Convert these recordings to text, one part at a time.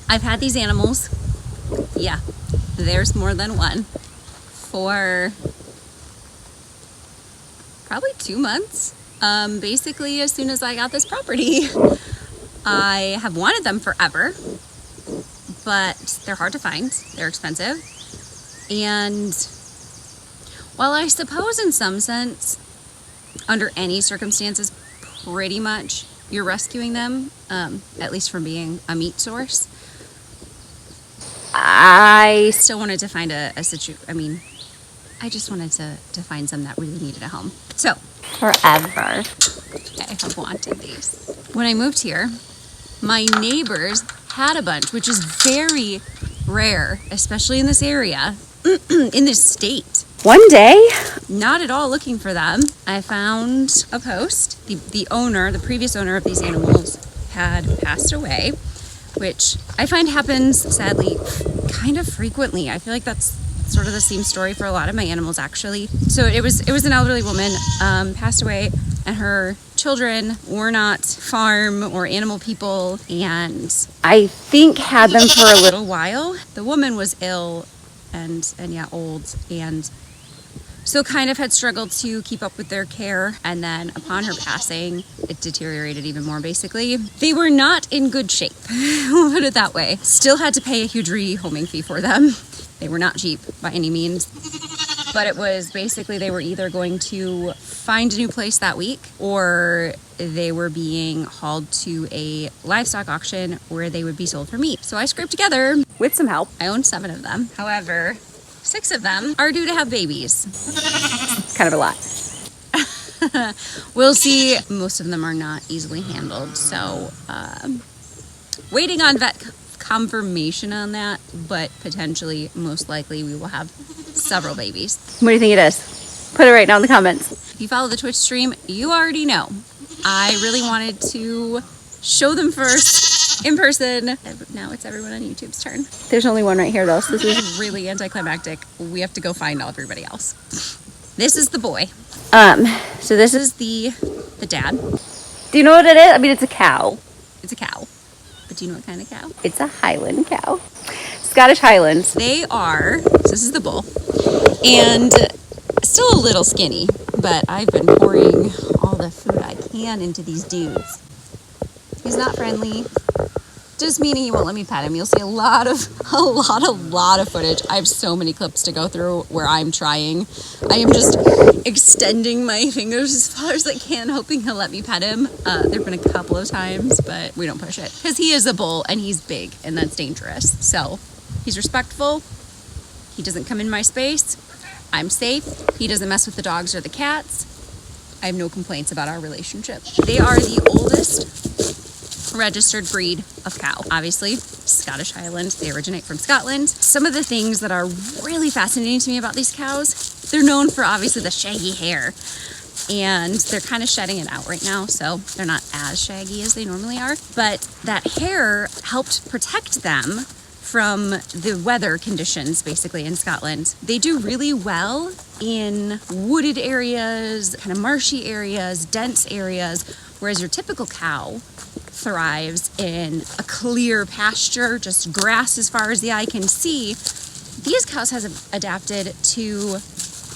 I've had these animals, yeah, there's more than one, for probably 2 months. Basically, as soon as I got this property. I have wanted them forever, but they're hard to find. They're expensive. And while I suppose in some sense, under any circumstances, pretty much you're rescuing them, at least from being a meat source, I still wanted to find I just wanted to find some that really needed a home. So, forever, I have wanted these. When I moved here, my neighbors had a bunch, which is very rare, especially in this area, in this state. One day, not at all looking for them, I found a post. The previous owner of these animals had passed away, which I find happens, sadly, kind of frequently. I feel like that's sort of the same story for a lot of my animals, actually. So it was an elderly woman, passed away, and her children were not farm or animal people, and I think had them for a little while. The woman was ill and yeah, old, and so kind of had struggled to keep up with their care, and then upon her passing, it deteriorated even more, basically. They were not in good shape, we'll put it that way. Still had to pay a huge rehoming fee for them. They were not cheap by any means. But it was basically they were either going to find a new place that week, or they were being hauled to a livestock auction where they would be sold for meat. So I scraped together, with some help, I own 7 of them. However, 6 of them are due to have babies. Kind of a lot. We'll see. Most of them are not easily handled. So waiting on vet confirmation on that, but potentially, most likely, we will have several babies. What do you think it is? Put it right down in the comments. If you follow the Twitch stream, you already know. I really wanted to show them first in person. Now it's everyone on YouTube's turn. There's only one right here though, so this is really anticlimactic. We have to go find everybody else. This is the boy. So this is the dad. Do you know what it is? I mean, it's a cow. It's a cow. But do you know what kind of cow? It's a Highland cow. Scottish Highlands. They are, so this is the bull, and still a little skinny, but I've been pouring all the food I can into these dudes. He's not friendly, just meaning he won't let me pet him. You'll see a lot of footage. I have so many clips to go through where I'm trying. I am just extending my fingers as far as I can, hoping he'll let me pet him. There've been a couple of times, but we don't push it because he is a bull and he's big, and that's dangerous. So he's respectful. He doesn't come in my space. I'm safe. He doesn't mess with the dogs or the cats. I have no complaints about our relationship. They are the oldest registered breed of cow. Obviously, Scottish Highland. They originate from Scotland. Some of the things that are really fascinating to me about these cows, they're known for obviously the shaggy hair, and they're kind of shedding it out right now, so they're not as shaggy as they normally are, but that hair helped protect them from the weather conditions, basically, in Scotland. They do really well in wooded areas, kind of marshy areas, dense areas, whereas your typical cow thrives in a clear pasture, just grass as far as the eye can see. These cows have adapted to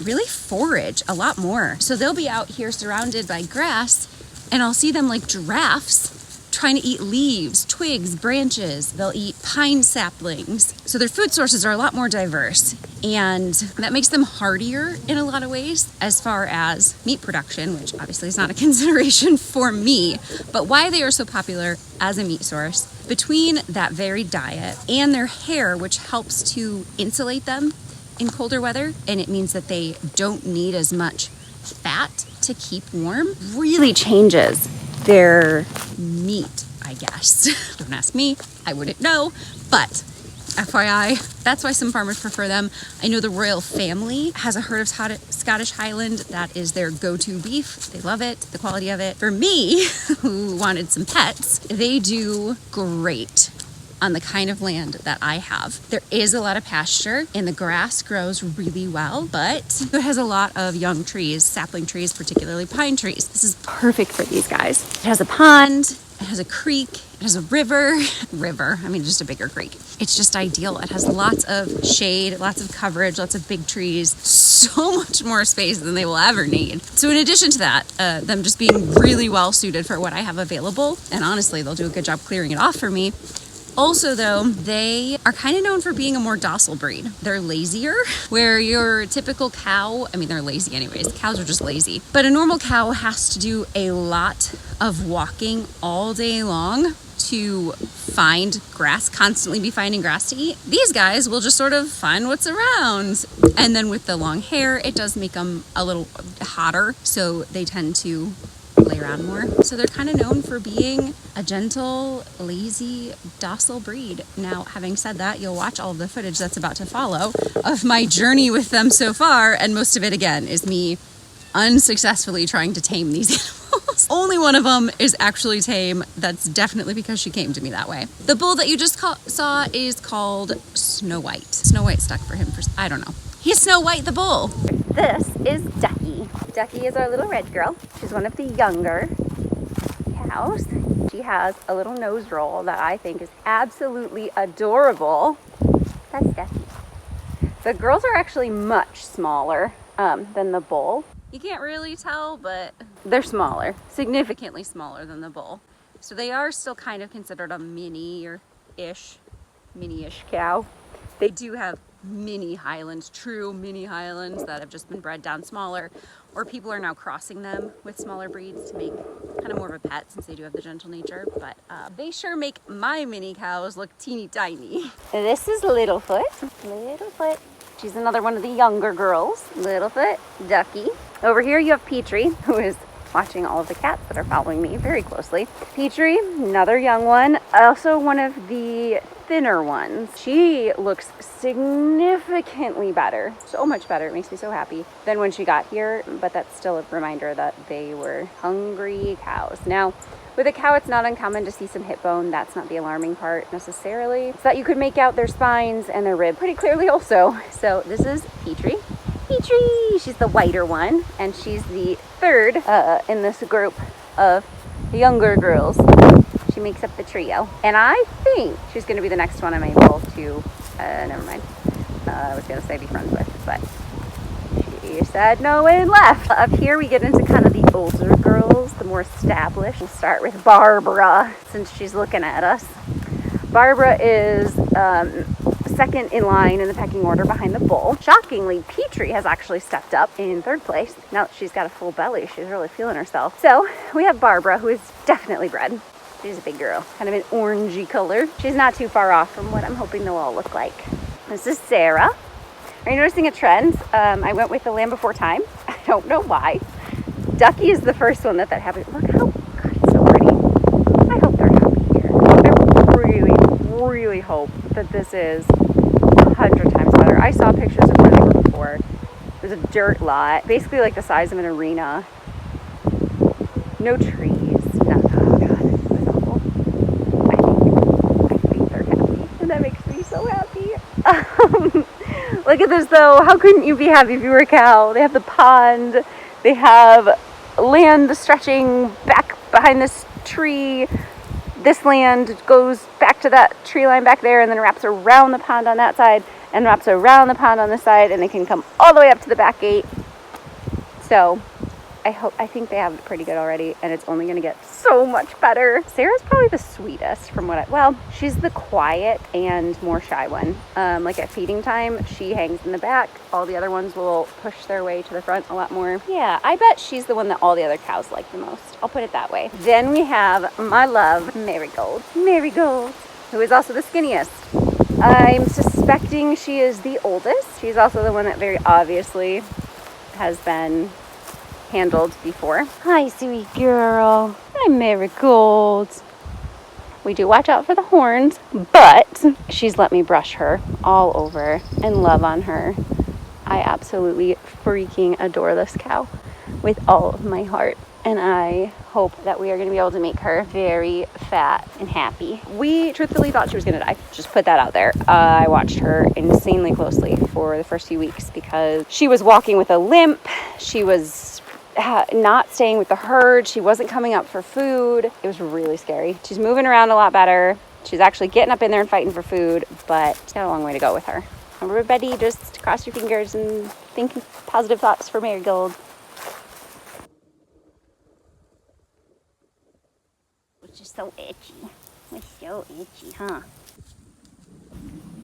really forage a lot more. So they'll be out here surrounded by grass, and I'll see them like giraffes trying to eat leaves, twigs, branches. They'll eat pine saplings. So their food sources are a lot more diverse, and that makes them hardier in a lot of ways as far as meat production, which obviously is not a consideration for me, but why they are so popular as a meat source. Between that varied diet and their hair, which helps to insulate them in colder weather, and it means that they don't need as much fat to keep warm, really changes their meat, I guess. Don't ask me, I wouldn't know, but FYI, that's why some farmers prefer them. I know the royal family has a herd of Scottish Highland. That is their go-to beef. They love it, the quality of it. For me, who wanted some pets, they do great on the kind of land that I have. There is a lot of pasture and the grass grows really well, but it has a lot of young trees, sapling trees, particularly pine trees. This is perfect for these guys. It has a pond, It has a creek, it has a river, just a bigger creek. It's just ideal. It has lots of shade, lots of coverage, lots of big trees, so much more space than they will ever need. So in addition to that, them just being really well suited for what I have available, and honestly, they'll do a good job clearing it off for me. Also, though, they are kind of known for being a more docile breed. They're lazier, where your typical cow, they're lazy anyways. Cows are just lazy. But a normal cow has to do a lot of walking all day long to find grass, constantly be finding grass to eat. These guys will just sort of find what's around. And then with the long hair, it does make them a little hotter, so they tend to lay around more. So they're kind of known for being a gentle, lazy, docile breed. Now, having said that, you'll watch all of the footage that's about to follow of my journey with them so far, and most of it, again, is me unsuccessfully trying to tame these animals. Only one of them is actually tame. That's definitely because she came to me that way. The bull that you just saw is called Snow White. Snow White stuck for him for, I don't know. He's Snow White the bull. This is Ducky. Ducky is our little red girl. She's one of the younger cows. She has a little nose roll that I think is absolutely adorable. That's Ducky. The girls are actually much smaller than the bull. You can't really tell, but they're smaller, significantly smaller than the bull. So they are still kind of considered a mini-ish cow. They do have mini Highlands, true mini Highlands that have just been bred down smaller, or people are now crossing them with smaller breeds to make kind of more of a pet since they do have the gentle nature, but they sure make my mini cows look teeny tiny. This is Littlefoot. She's another one of the younger girls. Littlefoot, Ducky. Over here you have Petrie, who is watching all of the cats that are following me very closely. Petrie, another young one, also one of the thinner ones. She looks significantly better, so much better, it makes me so happy, than when she got here, but that's still a reminder that they were hungry cows. Now, with a cow, it's not uncommon to see some hip bone. That's not the alarming part necessarily. It's that you could make out their spines and their rib pretty clearly also. So this is Petrie. Petrie! She's the whiter one, and she's the third in this group of younger girls. She makes up the trio. And I think she's going to be the next one I'm able to, never mind. I was going to say be friends with, but she said no and left. Up here we get into kind of the older girls, the more established. We'll start with Barbara, since she's looking at us. Barbara is second in line in the pecking order behind the bull. Shockingly, Petrie has actually stepped up in third place. Now that she's got a full belly, she's really feeling herself. So we have Barbara, who is definitely bred. She's a big girl, kind of an orangey color. She's not too far off from what I'm hoping they'll all look like. This is Sarah. Are you noticing a trend? I went with the Land Before Time. I don't know why. Ducky is the first one that happened. Look how, God, it's so pretty. I hope they're happy here. I really hope that this is 100 times better. I saw pictures of where they were before. There's a dirt lot, basically like the size of an arena. No trees. No, oh God, it was awful. I think they're happy, and that makes me so happy. Look at this though. How couldn't you be happy if you were a cow? They have the pond. They have land stretching back behind this tree. This land goes back to that tree line back there and then wraps around the pond on that side and wraps around the pond on this side, and they can come all the way up to the back gate. So I think they have it pretty good already, and it's only going to get so much better. Sarah's probably the sweetest from what she's the quiet and more shy one. Like at feeding time, she hangs in the back. All the other ones will push their way to the front a lot more. Yeah, I bet she's the one that all the other cows like the most. I'll put it that way. Then we have my love, Marigold, who is also the skinniest. I'm suspecting she is the oldest. She's also the one that very obviously has been handled before. Hi, sweet girl. I'm Marigold. We do watch out for the horns, but she's let me brush her all over and love on her. I absolutely freaking adore this cow with all of my heart, and I hope that we are going to be able to make her very fat and happy. We truthfully thought she was going to die. Just put that out there. I watched her insanely closely for the first few weeks because she was walking with a limp. She was not staying with the herd. She wasn't coming up for food. It was really scary. She's moving around a lot better. She's actually getting up in there and fighting for food, but she's got a long way to go with her. Everybody just cross your fingers and think positive thoughts for Marigold. Which is so itchy. It's so itchy, huh?